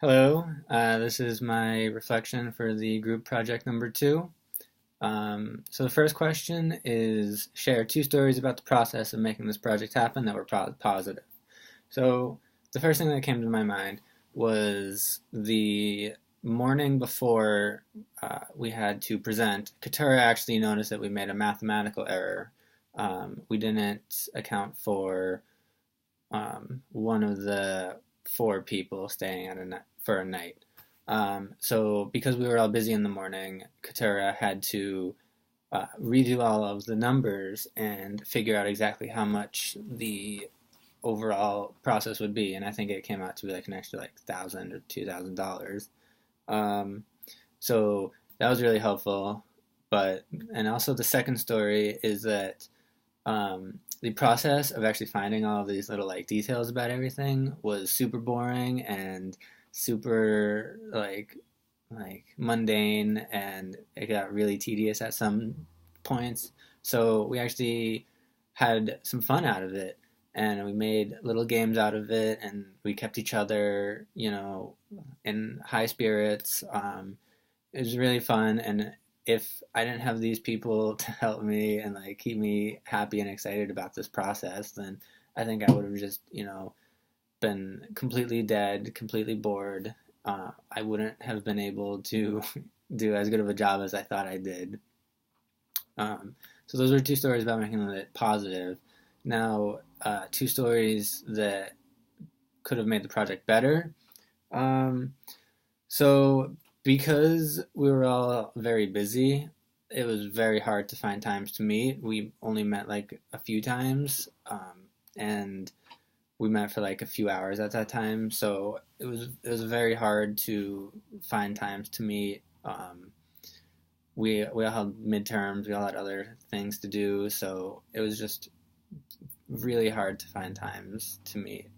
Hello, this is my reflection for the group project number two. So the first question is share two stories about the process of making this project happen that were positive. So the first thing that came to my mind was the morning before we had to present. Katura actually noticed that we made a mathematical error. We didn't account for one of the four people staying for a night. So because we were all busy in the morning, Katura had to redo all of the numbers and figure out exactly how much the overall process would be, and I think it came out to be like an extra like $1,000 or $2,000. Um, so that was really helpful. And also the second story is that the process of actually finding all of these little like details about everything was super boring and super like mundane, and it got really tedious at some points. So we actually had some fun out of it, and we made little games out of it, and we kept each other, in high spirits. It was really fun, and if I didn't have these people to help me and like keep me happy and excited about this process, then I think I would have just, been completely dead, completely bored. I wouldn't have been able to do as good of a job as I thought I did. So those were two stories about making it positive. Now, two stories that could have made the project better. Um, so because we were all very busy, it was very hard to find times to meet. We only met like a few times, and we met for like a few hours at that time. So it was very hard to find times to meet. We all had midterms. We all had other things to do. So it was just really hard to find times to meet.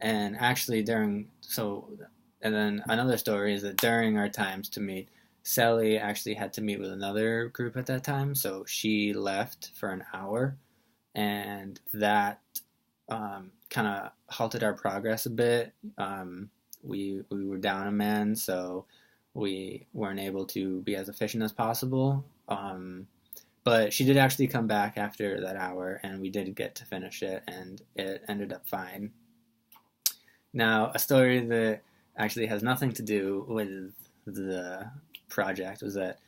And actually and then another story is that during our times to meet, Sally actually had to meet with another group at that time, so she left for an hour, and that kind of halted our progress a bit. We were down a man, so we weren't able to be as efficient as possible. But she did actually come back after that hour, and we did get to finish it, and it ended up fine. Now, a story that actually has nothing to do with the project was that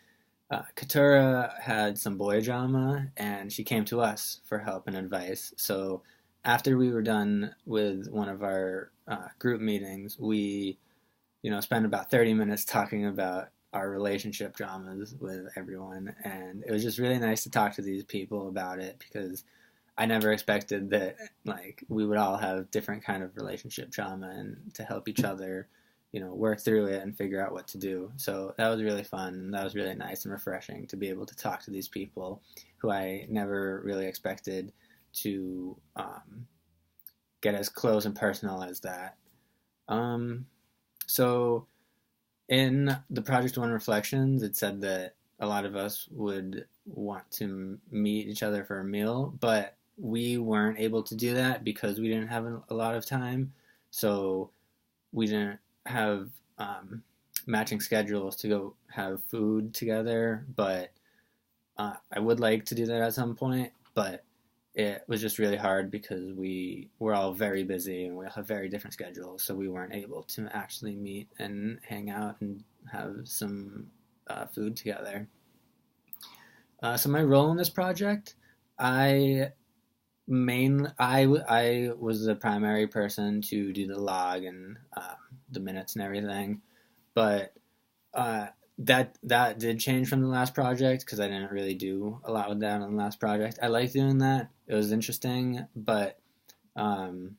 Katura had some boy drama, and she came to us for help and advice. So after we were done with one of our group meetings, we, spent about 30 minutes talking about our relationship dramas with everyone, and it was just really nice to talk to these people about it because I never expected that like we would all have different kind of relationship drama and to help each other, work through it and figure out what to do. So that was really fun. That was really nice and refreshing to be able to talk to these people who I never really expected to get as close and personal as that. Um, so in the Project One reflections, it said that a lot of us would want to meet each other for a meal, but we weren't able to do that because we didn't have a lot of time. So we didn't have matching schedules to go have food together. But I would like to do that at some point. But it was just really hard because we were all very busy and we all have very different schedules, so we weren't able to actually meet and hang out and have some food together. So my role in this project, I I was the primary person to do the log and the minutes and everything, but uh, that did change from the last project because I didn't really do a lot with that on the last project. I liked doing that; it was interesting, but um,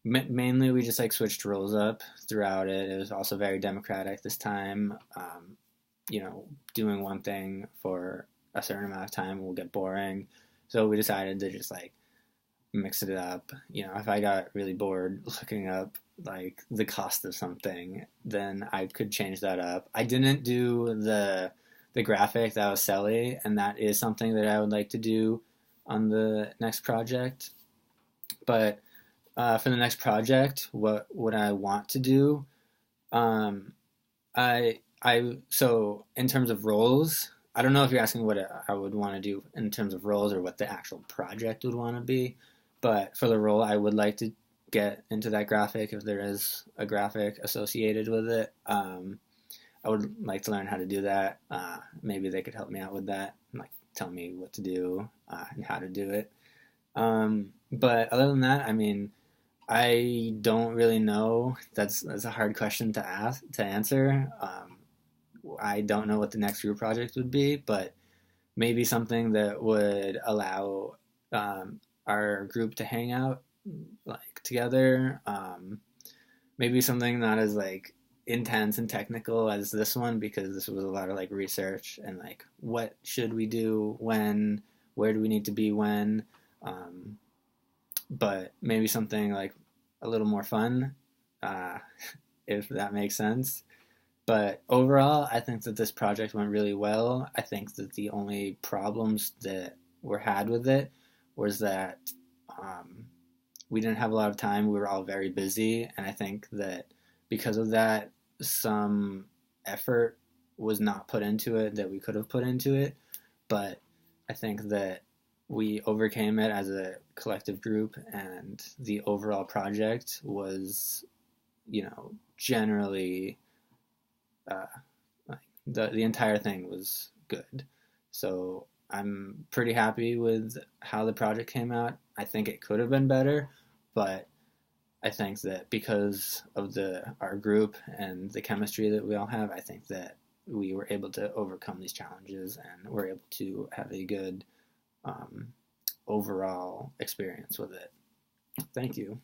mainly we just like switched roles up throughout it. It was also very democratic this time. Doing one thing for a certain amount of time will get boring, so we decided to just like mix it up. If I got really bored looking up like the cost of something, then I could change that up. I didn't do the graphic that was Selly, and that is something that I would like to do on the next project. But For the next project, what would I want to do? Um, so in terms of roles, I don't know if you're asking what I would want to do in terms of roles or what the actual project would want to be, but for the role, I would like to get into that graphic if there is a graphic associated with it. I would like to learn how to do that. Maybe they could help me out with that, like tell me what to do and how to do it. But other than that, I mean, I don't really know. That's a hard question to answer. I don't know what the next group project would be, but maybe something that would allow our group to hang out like together. Maybe something not as like intense and technical as this one because this was a lot of like research and like what should we do when, where do we need to be when. Um, but maybe something like a little more fun, uh, if that makes sense. But overall, I think that this project went really well. I think that the only problems that were had with it was that um, we didn't have a lot of time. We were all very busy, and I think that because of that, some effort was not put into it that we could have put into it. But I think that we overcame it as a collective group, and the overall project was, generally uh, like the entire thing was good. So I'm pretty happy with how the project came out. I think it could have been better, but I think that because of the our group and the chemistry that we all have, I think that we were able to overcome these challenges and we're able to have a good um, overall experience with it. Thank you.